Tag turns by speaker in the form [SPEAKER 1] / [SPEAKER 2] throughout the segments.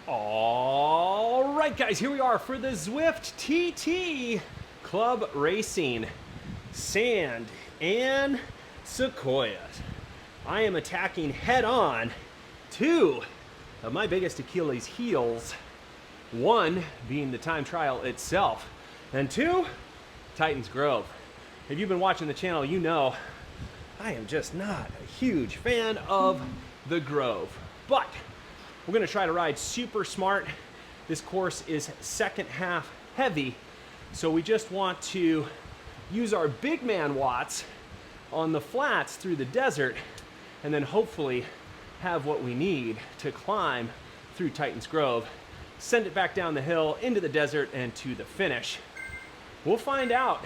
[SPEAKER 1] All right, guys, here we are for the Zwift TT Club Racing Sand and Sequoias. I am attacking head on two of my biggest Achilles heels. One being the time trial itself, and two, Titans Grove. If you've been watching the channel, you know I am just not a huge fan of the Grove, but we're gonna try to ride super smart. This course is second half heavy, so we just want to use our big man watts on the flats through the desert, and then hopefully have what we need to climb through Titans Grove, send it back down the hill into the desert and to the finish. We'll find out.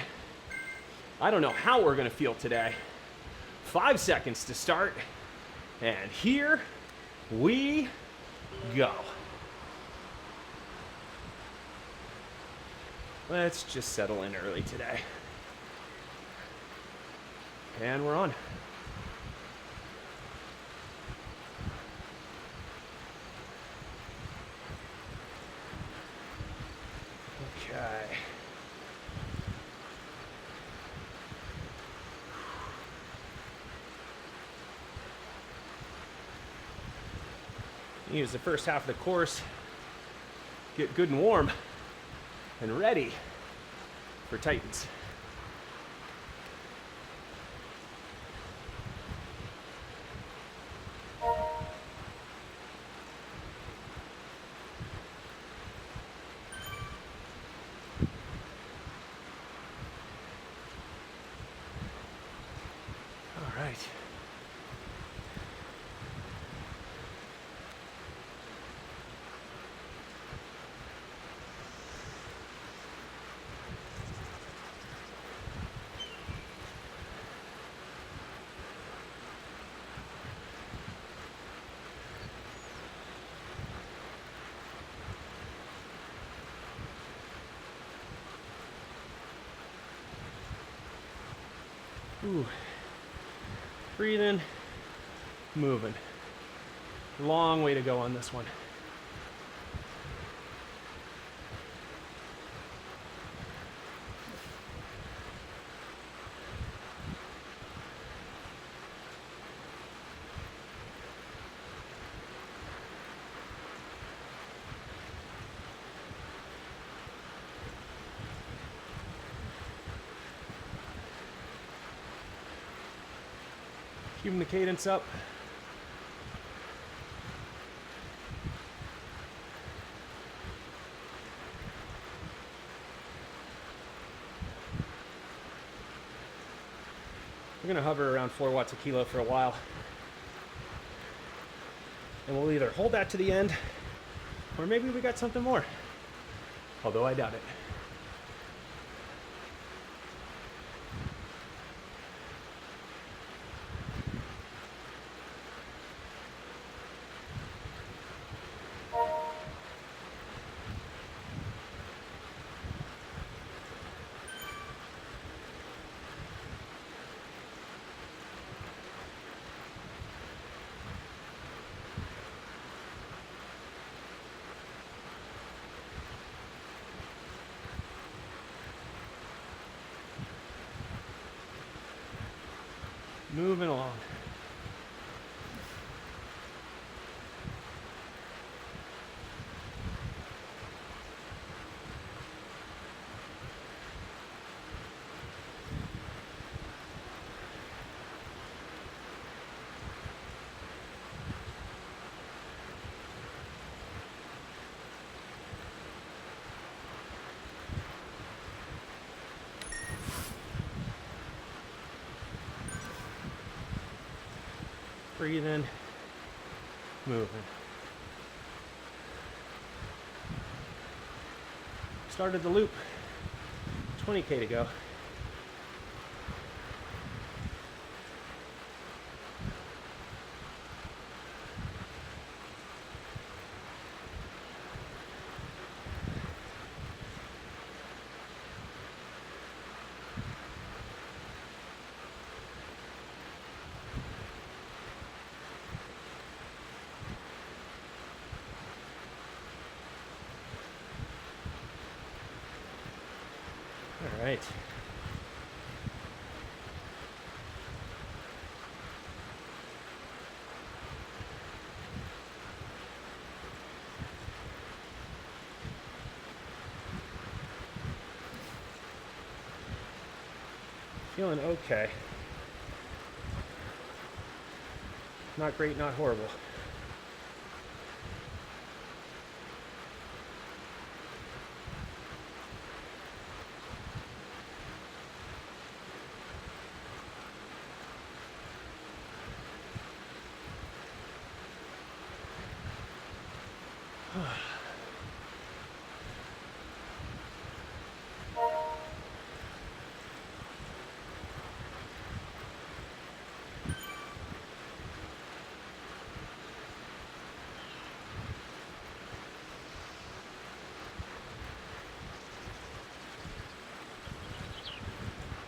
[SPEAKER 1] I don't know how we're gonna feel today. 5 seconds to start, and here we go. Let's just settle in early today. And we're on. Okay. Use the first half of the course, get good and warm and ready for Titans. All right. Ooh. Breathing, moving. Long way to go on this one. Keeping the cadence up. We're gonna hover around 4 watts a kilo for a while. And we'll either hold that to the end, or maybe we got something more. Although I doubt it. Moving along. Breathing, moving. Started the loop, 20K to go. right. Feeling okay. Not great, not horrible.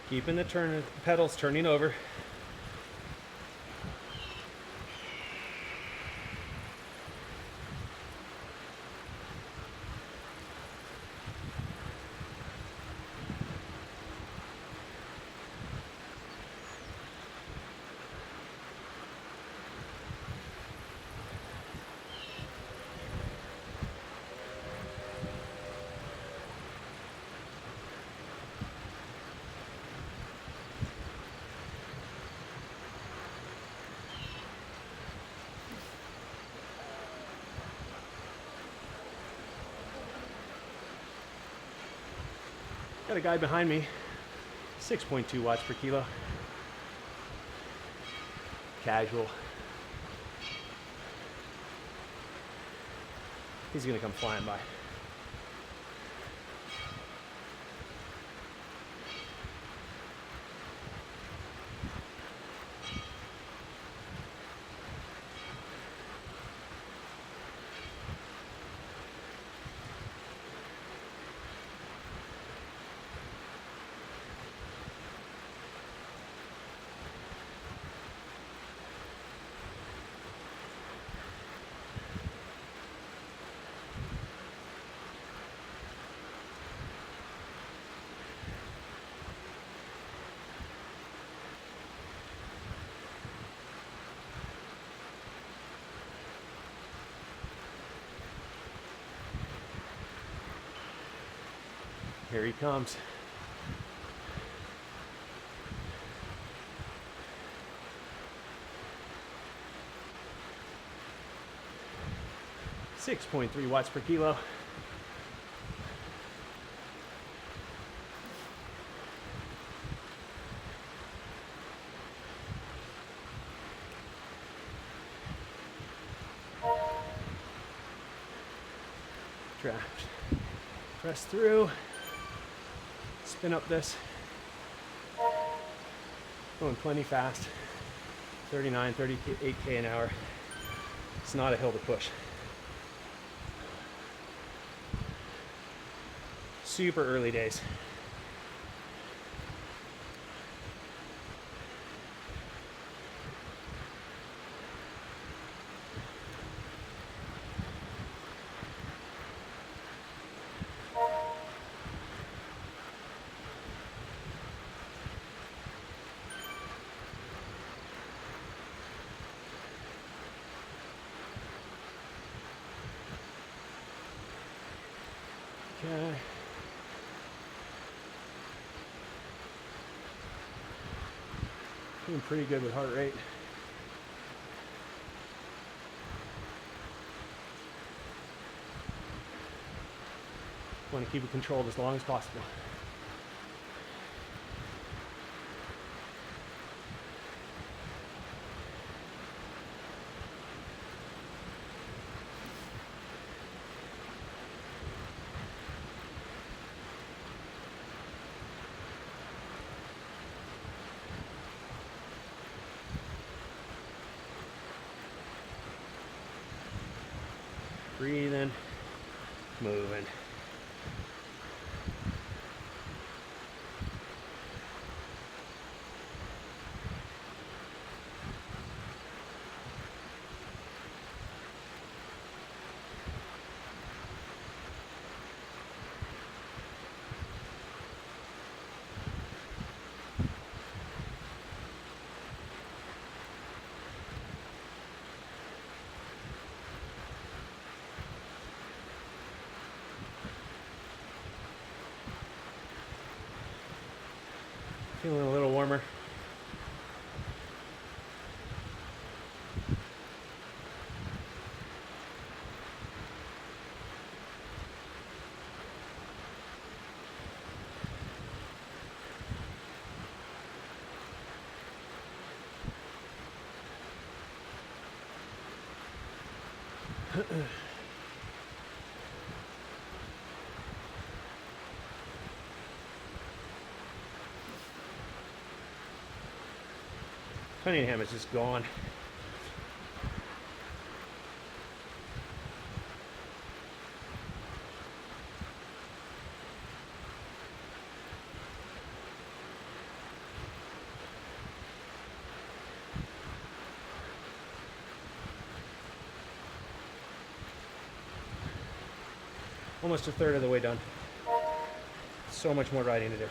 [SPEAKER 1] Keeping the pedals turning over. Got a guy behind me, 6.2 watts per kilo. Casual. He's gonna come flying by. Here he comes. .3 watts per kilo. Draft. Press through. Spin up this. Going plenty fast. 39, 38K an hour. It's not a hill to push. Super early days. Okay. Doing pretty good with heart rate. Want to keep it controlled as long as possible. Breathing, moving. Feeling a little warmer. Cunningham is just gone. Almost a third of the way done. So much more riding to do.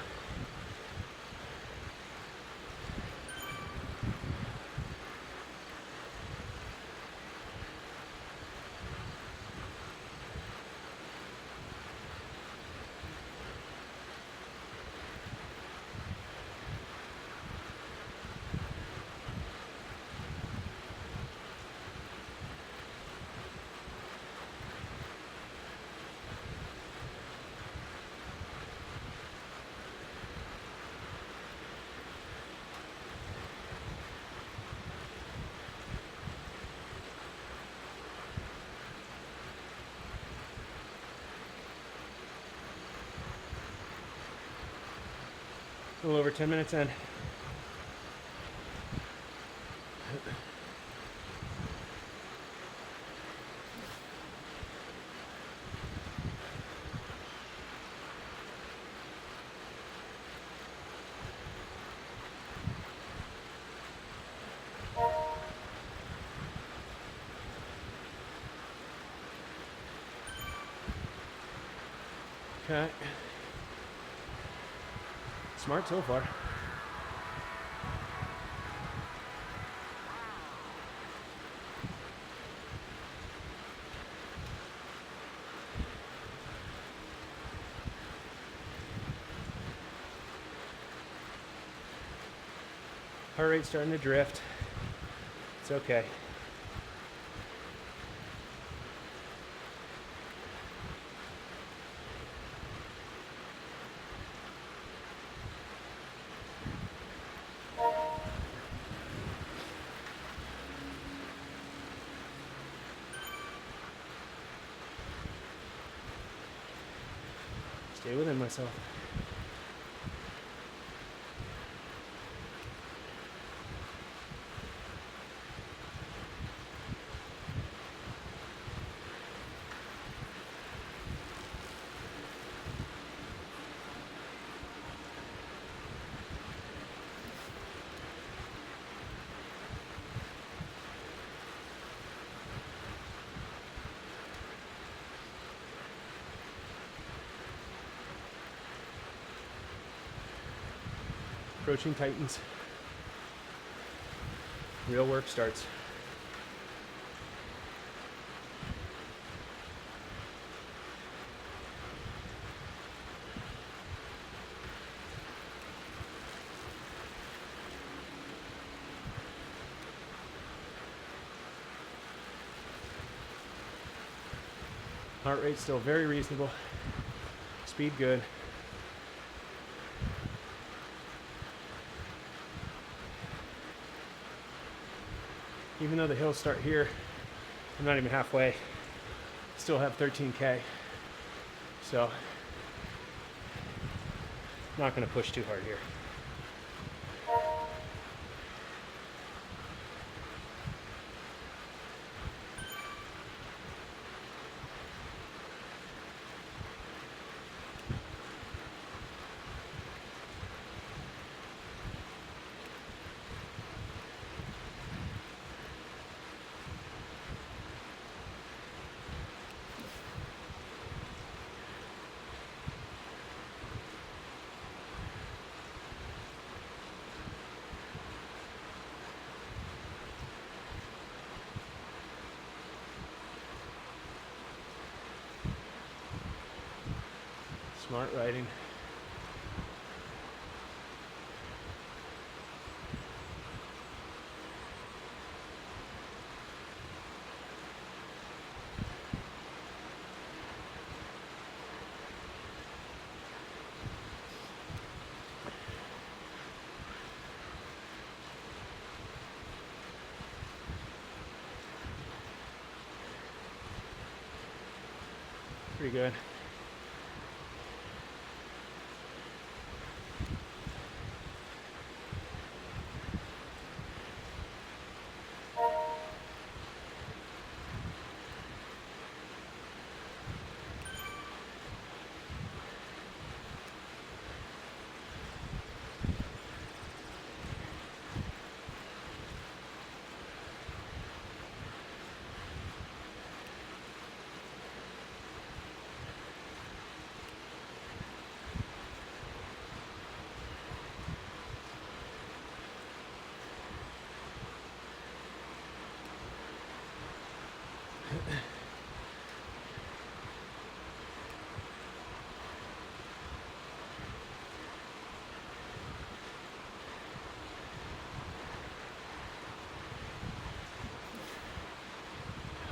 [SPEAKER 1] A little over 10 minutes in. Okay. Smart so far. Heart rate's starting to drift. It's okay. Stay within myself. Approaching Titans. Real work starts. Heart rate still very reasonable. Speed good. Even though the hills start here, I'm not even halfway. Still have 13K. So, not gonna push too hard here. Smart riding. Pretty good.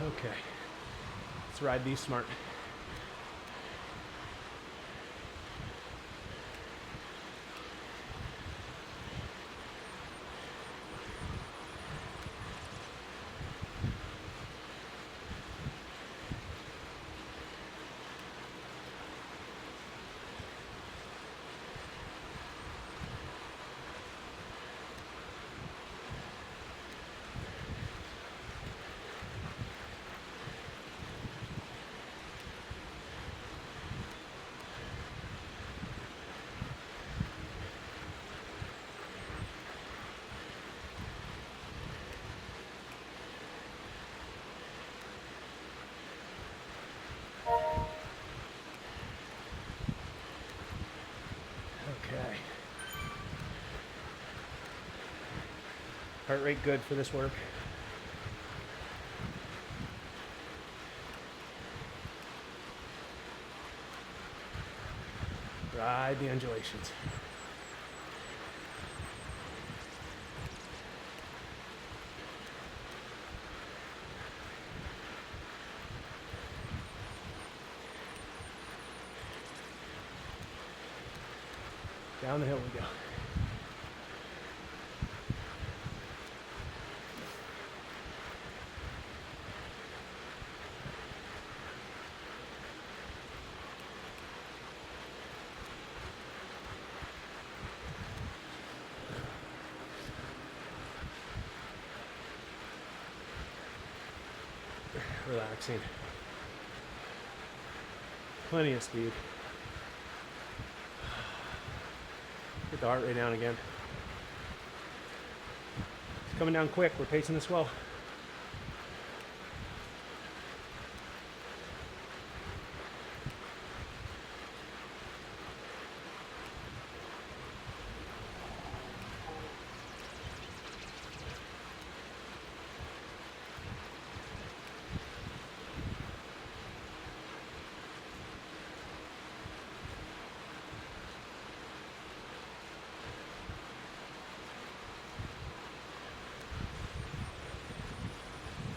[SPEAKER 1] Okay, let's ride these smart. Okay. Heart rate good for this work. Ride the undulations. Down the hill we go. Relaxing. Plenty of speed. Get the heart rate down again. It's coming down quick. We're pacing this well.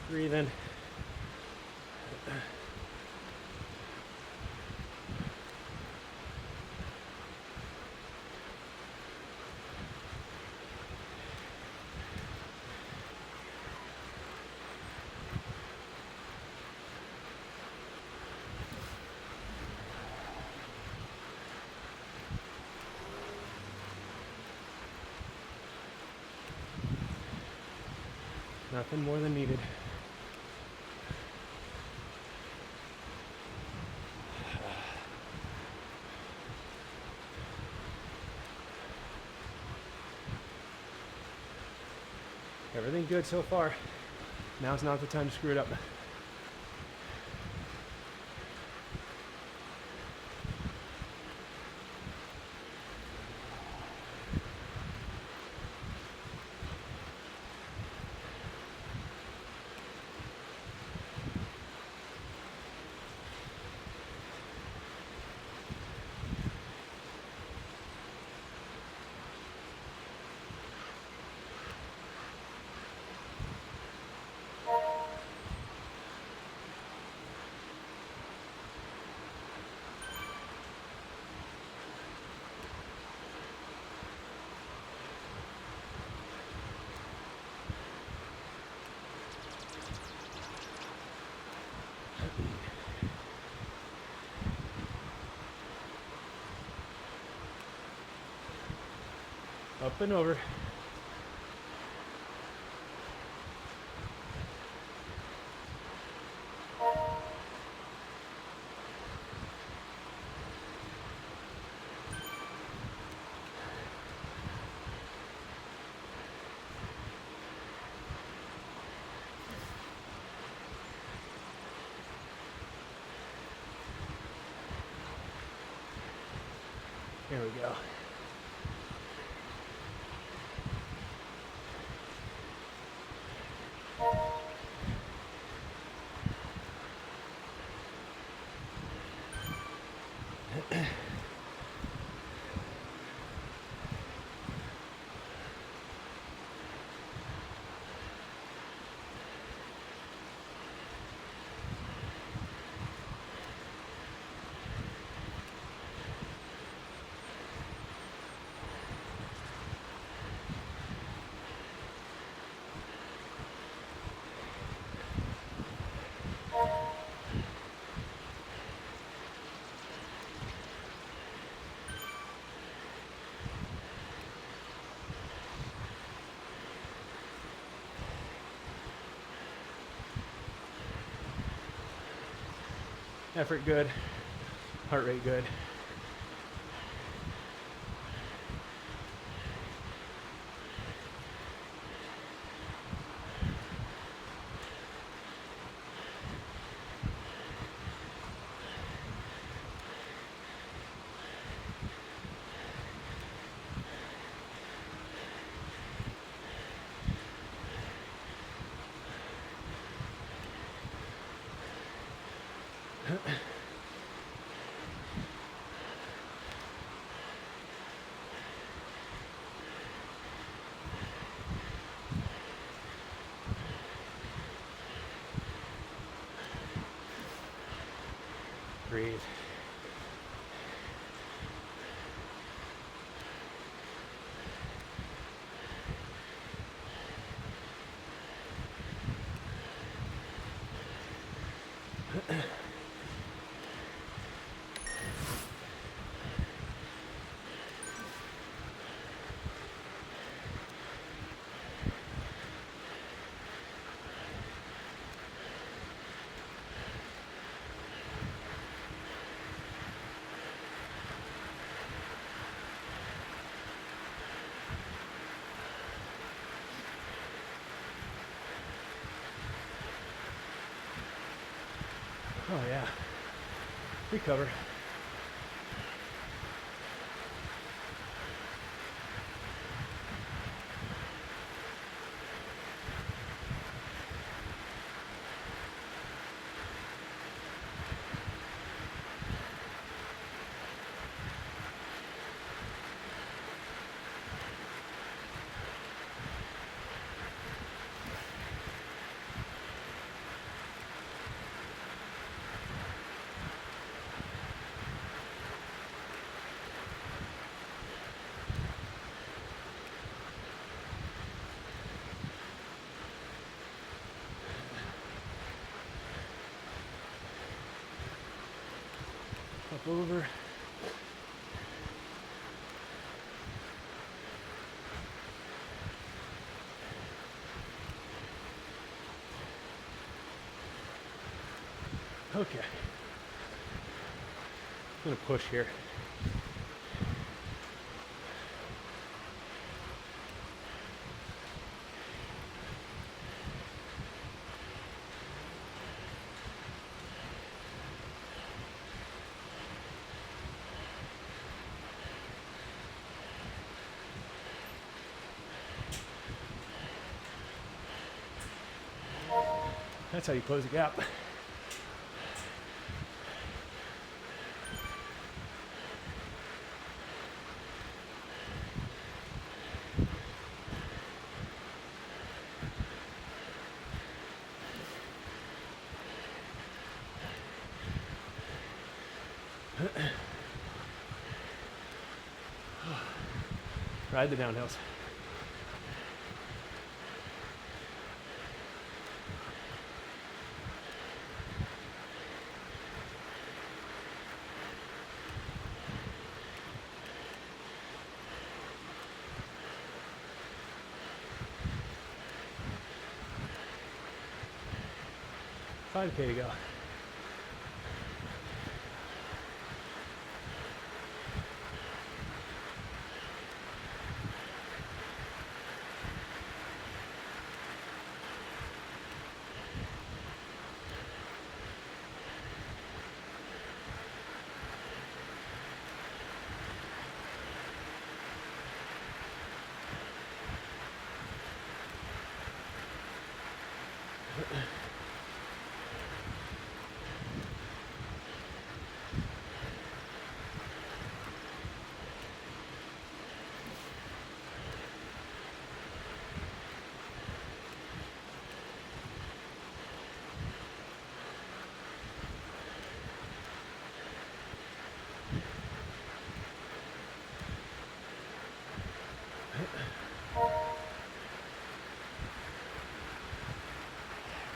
[SPEAKER 1] Breathe in. Nothing more than needed. Everything good so far. Now's not the time to screw it up. Up and over. There we go. Effort good, heart rate good. Breathe. Oh yeah, recover. Up over. Okay. I'm gonna push here. That's how you close the gap. Ride the downhills. 5K to go.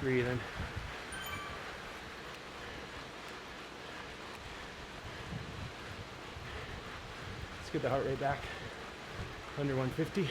[SPEAKER 1] Breathing. Let's get the heart rate back under 150.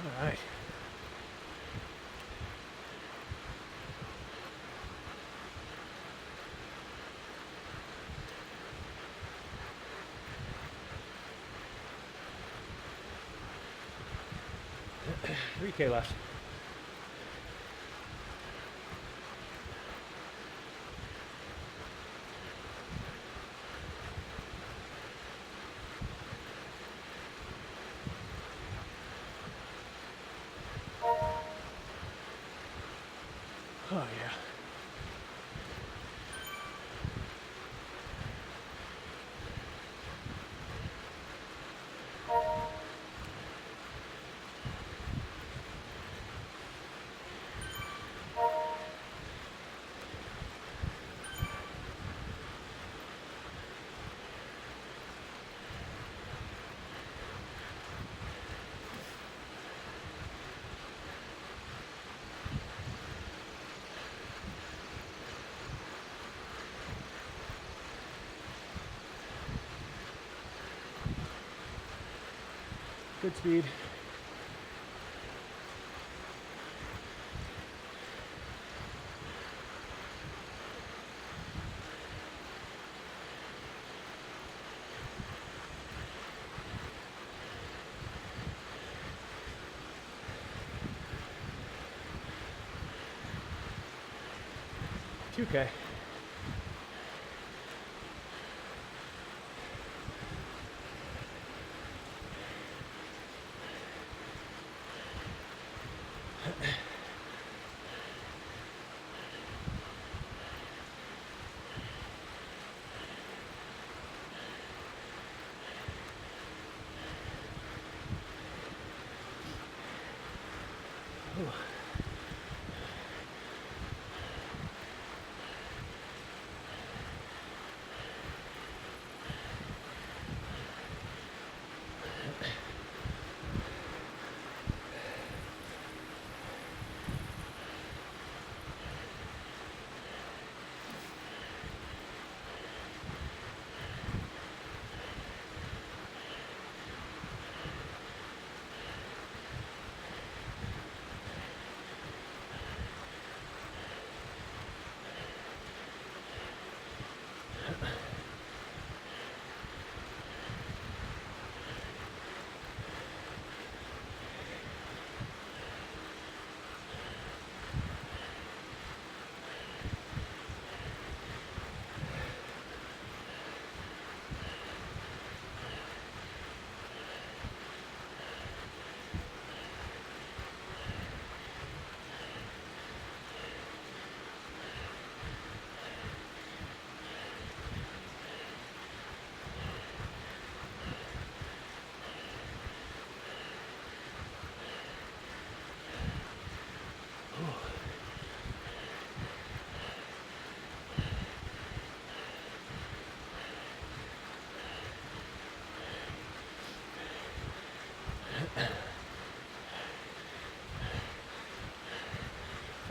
[SPEAKER 1] All right. $3K left. Oh yeah. Good speed. $2K.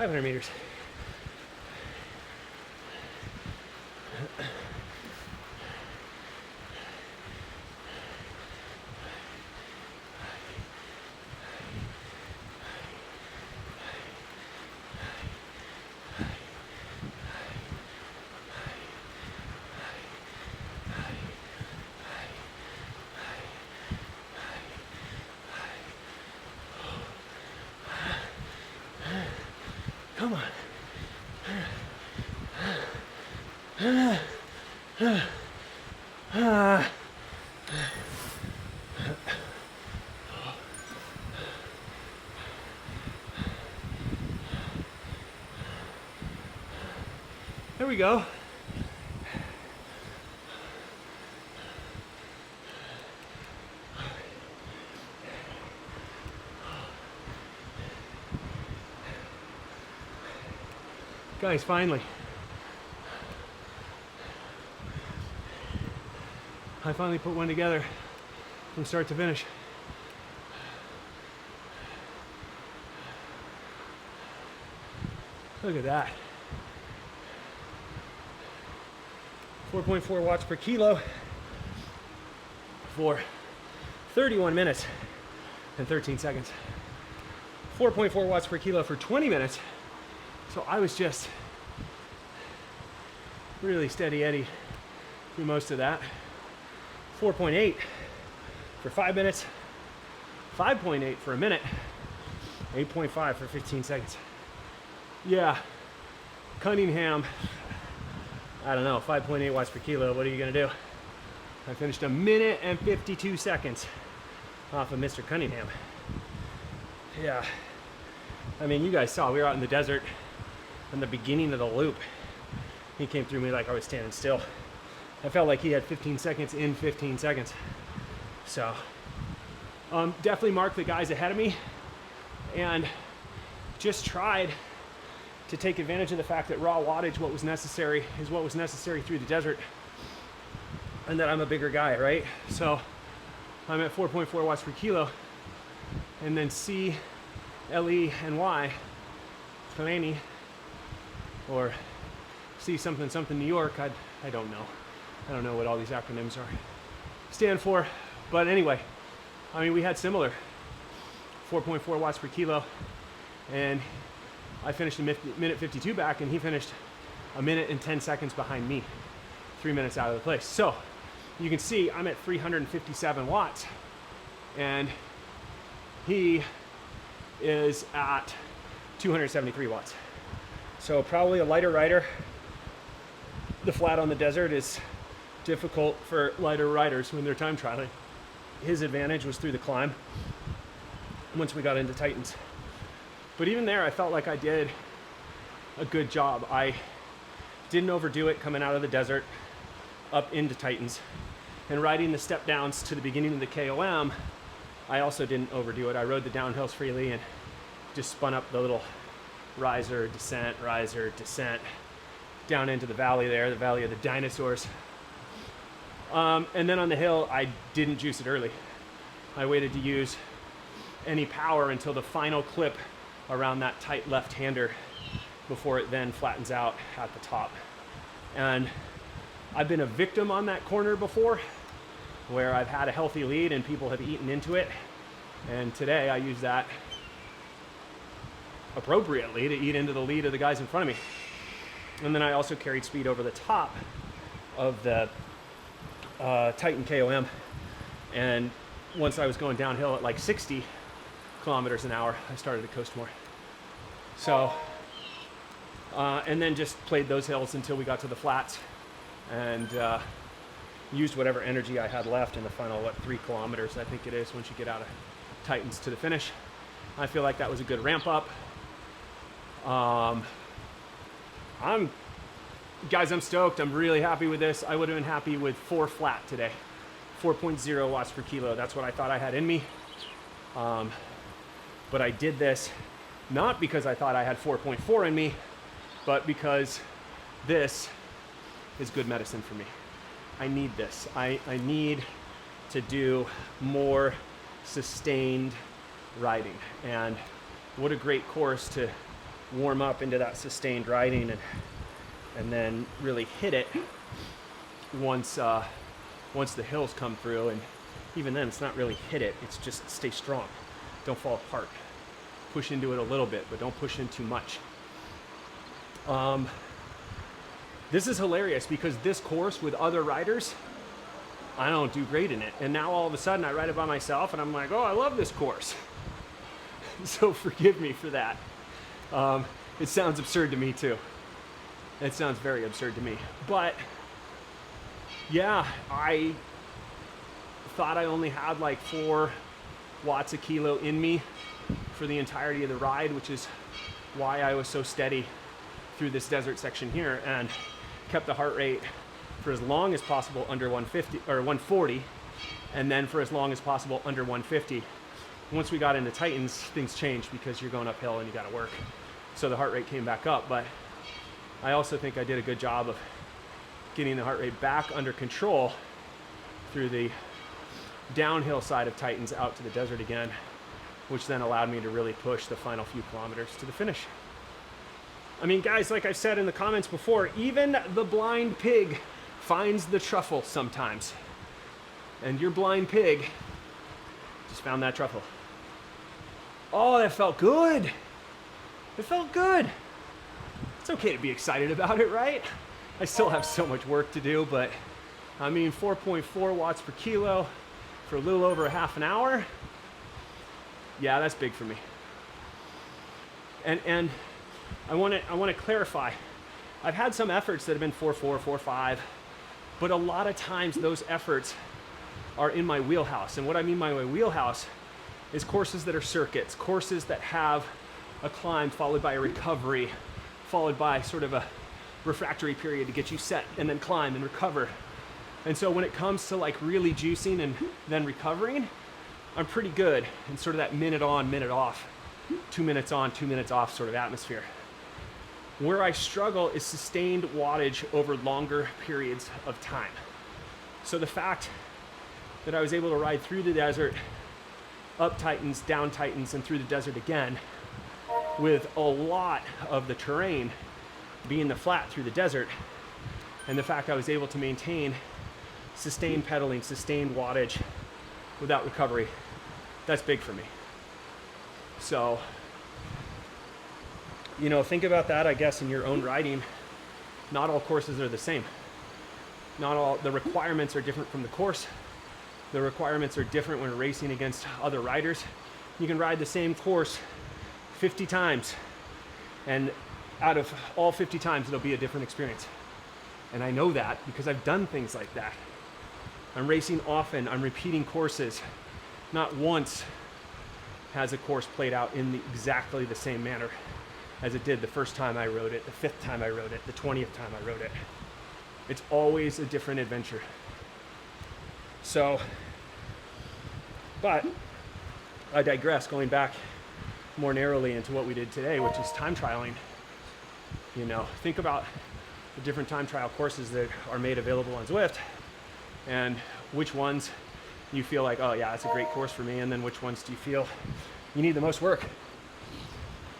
[SPEAKER 1] 500 meters. Come on. There we go. Guys, finally. I finally put one together from start to finish. Look at that. 4.4 watts per kilo for 31 minutes and 13 seconds. 4.4 watts per kilo for 20 minutes. So I was just really steady Eddie through most of that. 4.8 for 5 minutes, 5.8 for a minute, 8.5 for 15 seconds. Yeah, Cunningham, I don't know, 5.8 watts per kilo, what are you gonna do? I finished a minute and 52 seconds off of Mr. Cunningham. Yeah, I mean, you guys saw, we were out in the desert in the beginning of the loop. He came through me like I was standing still. I felt like he had 15 seconds in 15 seconds. So, definitely marked the guys ahead of me and just tried to take advantage of the fact that raw wattage, what was necessary, is what was necessary through the desert, and that I'm a bigger guy, right? So I'm at 4.4 watts per kilo, and then C, LE, and Y, Kalani, or C something something New York, I don't know. I don't know what all these acronyms stand for, but anyway, I mean, we had similar 4.4 watts per kilo, and I finished a minute 52 back, and he finished a minute and 10 seconds behind me, 3 minutes out of the place. So you can see I'm at 357 watts, and he is at 273 watts. So probably a lighter rider. The flat on the desert is difficult for lighter riders when they're time trialing. His advantage was through the climb once we got into Titans. But even there, I felt like I did a good job. I didn't overdo it coming out of the desert up into Titans. And riding the step downs to the beginning of the KOM, I also didn't overdo it. I rode the downhills freely and just spun up the little riser, descent, down into the valley there, the valley of the dinosaurs. And then on the hill, I didn't juice it early. I waited to use any power until the final clip around that tight left-hander before it then flattens out at the top. And I've been a victim on that corner before, where I've had a healthy lead and people have eaten into it. And today I use that appropriately to eat into the lead of the guys in front of me. And then I also carried speed over the top of the Titan KOM. And once I was going downhill at like 60 kilometers an hour, I started to coast more. So, and then just played those hills until we got to the flats, and used whatever energy I had left in the final, 3 kilometers, I think it is, once you get out of Titans to the finish. I feel like that was a good ramp up. Guys, I'm stoked. I'm really happy with this. I would have been happy with 4 flat today. 4.0 watts per kilo. That's what I thought I had in me. But I did this not because I thought I had 4.4 in me, but because this is good medicine for me. I need this. I need to do more sustained riding. And what a great course to warm up into that sustained riding and then really hit it once the hills come through. And even then, it's not really hit it, it's just stay strong, don't fall apart. Push into it a little bit, but don't push in too much. This is hilarious because this course with other riders, I don't do great in it. And now all of a sudden I ride it by myself and I'm like, oh, I love this course. So forgive me for that. It sounds absurd to me too. It sounds very absurd to me. But yeah, I thought I only had like 4 watts a kilo in me for the entirety of the ride, which is why I was so steady through this desert section here and kept the heart rate for as long as possible under 150 or 140, and then for as long as possible under 150. Once we got into Titans, things changed because you're going uphill and you got to work. So the heart rate came back up, but I also think I did a good job of getting the heart rate back under control through the downhill side of Titans out to the desert again, which then allowed me to really push the final few kilometers to the finish. I mean, guys, like I said in the comments before, even the blind pig finds the truffle sometimes. And your blind pig just found that truffle. Oh, that felt good. It felt good. It's okay to be excited about it, right? I still have so much work to do, but I mean, 4.4 watts per kilo for a little over a half an hour. Yeah, that's big for me. And I want to clarify. I've had some efforts that have been 4.4, 4.5, but a lot of times those efforts are in my wheelhouse. And what I mean by my wheelhouse is courses that are circuits, courses that have a climb followed by a recovery, followed by sort of a refractory period to get you set, and then climb and recover. And so when it comes to like really juicing and then recovering, I'm pretty good in sort of that minute on, minute off, 2 minutes on, 2 minutes off sort of atmosphere. Where I struggle is sustained wattage over longer periods of time. So the fact that I was able to ride through the desert, up Titans, down Titans, and through the desert again, with a lot of the terrain being the flat through the desert, and the fact I was able to maintain sustained pedaling, sustained wattage without recovery, that's big for me. So, you know, think about that, I guess, in your own riding. Not all courses are the same. Not all, the requirements are different from the course. The requirements are different when racing against other riders. You can ride the same course 50 times, and out of all 50 times, it'll be a different experience. And I know that because I've done things like that. I'm racing often, I'm repeating courses. Not once has a course played out in exactly the same manner as it did the first time I rode it, the 5th time I rode it, the 20th time I rode it. It's always a different adventure. So, but I digress, going back more narrowly into what we did today, which is time trialing. You know, think about the different time trial courses that are made available on Zwift and which ones you feel like, oh yeah, that's a great course for me, and then which ones do you feel you need the most work.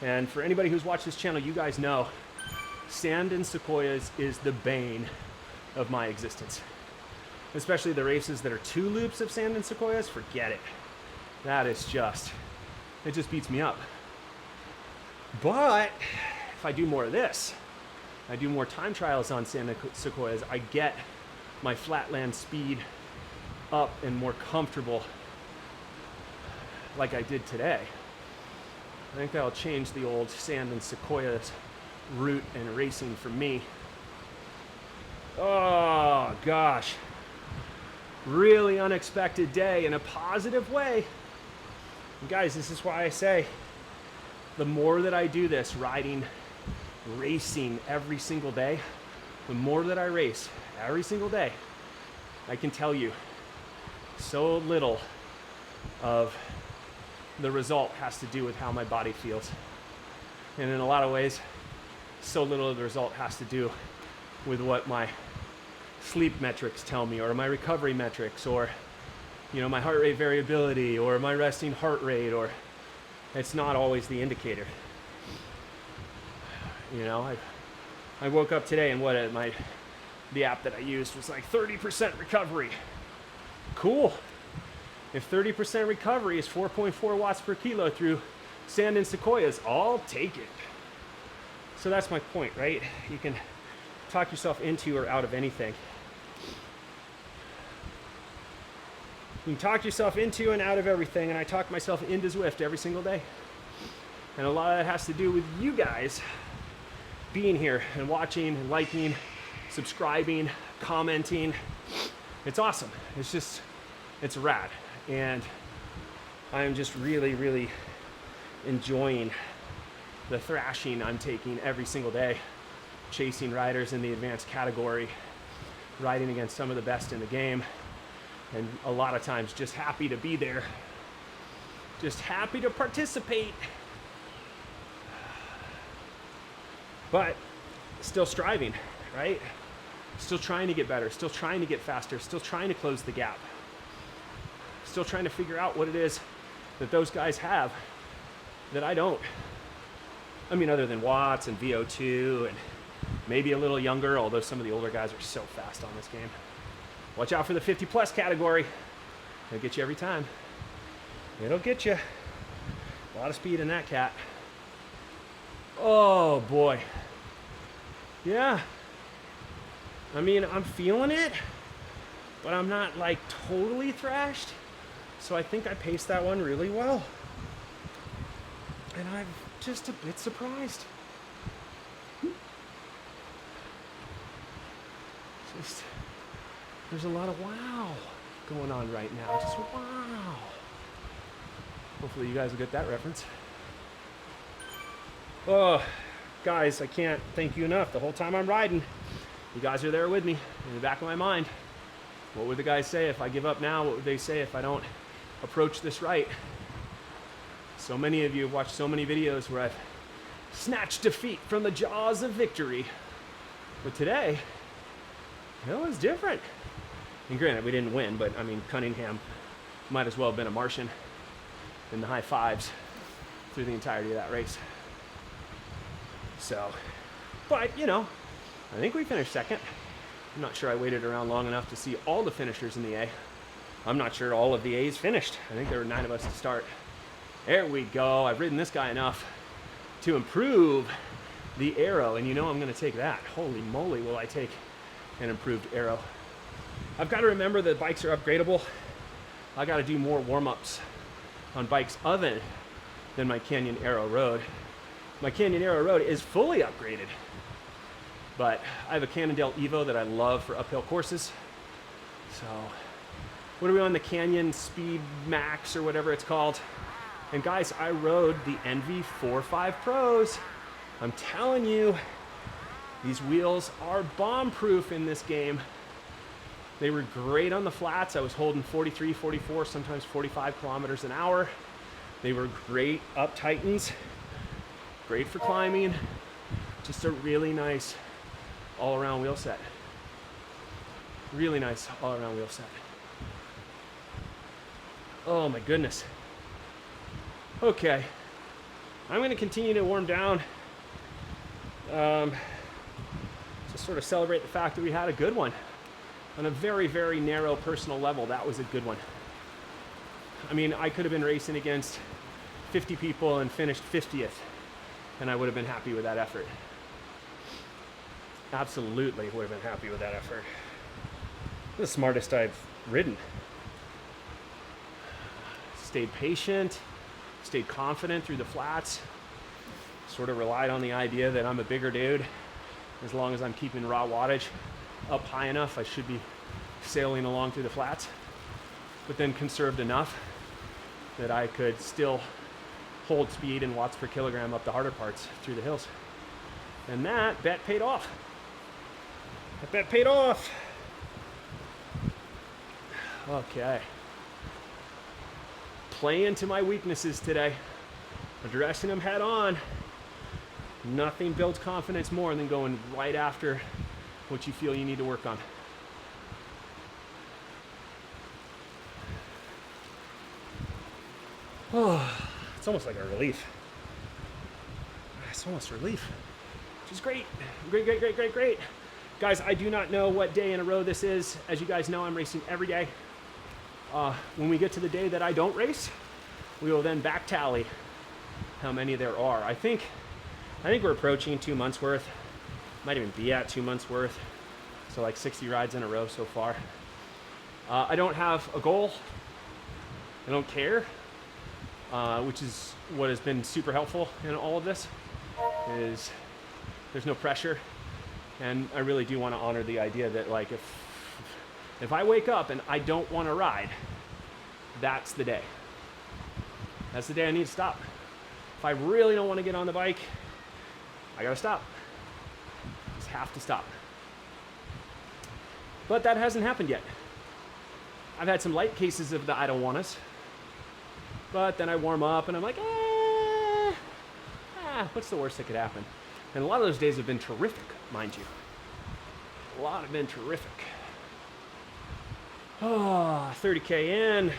[SPEAKER 1] And for anybody who's watched this channel, you guys know sand and Sequoias is the bane of my existence. Especially the races that are 2 loops of sand and Sequoias, forget it. That is just, it just beats me up. But if I do more of this, I do more time trials on sand and Sequoias, I get my flatland speed up and more comfortable like I did today. I think that'll change the old sand and Sequoias route and racing for me. Oh gosh. Really unexpected day in a positive way. And guys, this is why I say the more that I do this, riding, racing every single day, the more that I race every single day, I can tell you so little of the result has to do with how my body feels. And in a lot of ways, so little of the result has to do with what my sleep metrics tell me, or my recovery metrics, or you know, my heart rate variability, or my resting heart rate, or it's not always the indicator. You know, I woke up today and the app that I used was like 30% recovery. Cool. If 30% recovery is 4.4 watts per kilo through sand and sequoias, I'll take it. So that's my point, right? You can talk yourself into or out of anything. You can talk yourself into and out of everything, and I talk myself into Zwift every single day. And a lot of that has to do with you guys being here and watching and liking, subscribing, commenting. It's awesome. It's rad. And I'm just really, really enjoying the thrashing I'm taking every single day, chasing riders in the advanced category, riding against some of the best in the game, and a lot of times just happy to be there, just happy to participate, but still striving, right? Still trying to get better, still trying to get faster, still trying to close the gap, still trying to figure out what it is that those guys have that I don't. I mean, other than watts and VO2 and maybe a little younger, although some of the older guys are so fast on this game. Watch out for the 50 plus category. It'll get you every time. It'll get you. A lot of speed in that cat. Oh boy. Yeah. I mean, I'm feeling it, but I'm not like totally thrashed. So I think I paced that one really well. And I'm just a bit surprised. There's a lot of wow going on right now. Just wow. Hopefully you guys will get that reference. Oh, guys, I can't thank you enough. The whole time I'm riding, you guys are there with me in the back of my mind. What would the guys say if I give up now? What would they say if I don't approach this right? So many of you have watched so many videos where I've snatched defeat from the jaws of victory. But today, it was different. And granted, we didn't win, but I mean, Cunningham might as well have been a Martian in the high fives through the entirety of that race. So, but you know, I think we finished second. I'm not sure I waited around long enough to see all the finishers in the A. I'm not sure all of the A's finished. I think there were 9 of us to start. There we go. I've ridden this guy enough to improve the aero, and you know I'm going to take that. Holy moly, will I take an improved aero. I've got to remember that bikes are upgradable. I got to do more warm-ups on bikes other than my Canyon Aero Road. My Canyon Aero Road is fully upgraded, but I have a Cannondale Evo that I love for uphill courses. So what are we on, the Canyon Speed Max or whatever it's called? And guys, I rode the Envy 4.5 Pros. I'm telling you, these wheels are bomb-proof in this game. They were great on the flats. I was holding 43, 44, sometimes 45 kilometers an hour. They were great up tightens, great for climbing. Just a really nice all-around wheel set. Really nice all-around wheel set. Oh my goodness. Okay, I'm going to continue to warm down. Just sort of celebrate the fact that we had a good one. On a very, very narrow personal level, that was a good one. I mean, I could have been racing against 50 people and finished 50th, and I would have been happy with that effort. Absolutely would have been happy with that effort. The smartest I've ridden. Stayed patient, stayed confident through the flats, sort of relied on the idea that I'm a bigger dude. As long as I'm keeping raw wattage up high enough, I should be sailing along through the flats, but then conserved enough that I could still hold speed in watts per kilogram up the harder parts through the hills. And that bet paid off. That bet paid off. Okay. Playing to my weaknesses today, addressing them head on. Nothing builds confidence more than going right after what you feel you need to work on. Oh, it's almost like a relief. It's almost relief. is great. Great, great, great, great, great. Guys, I do not know what day in a row this is. As you guys know, I'm racing every day. When we get to the day that I don't race, we will then back tally how many there are. I think we're approaching 2 months worth. Might even be at 2 months worth. So like 60 rides in a row so far. I don't have a goal. I don't care, which is what has been super helpful in all of this, is there's no pressure. And I really do want to honor the idea that like if I wake up and I don't want to ride, that's the day. That's the day I need to stop. If I really don't want to get on the bike, I gotta stop. Just have to stop. But that hasn't happened yet. I've had some light cases of the I don't want us, but then I warm up and I'm like, what's the worst that could happen? And a lot of those days have been terrific, mind you. A lot have been terrific. 30K in.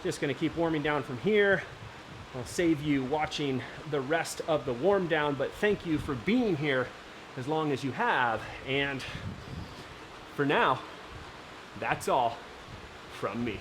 [SPEAKER 1] Just gonna keep warming down from here. I'll save you watching the rest of the warm down, but thank you for being here as long as you have. And for now, that's all from me.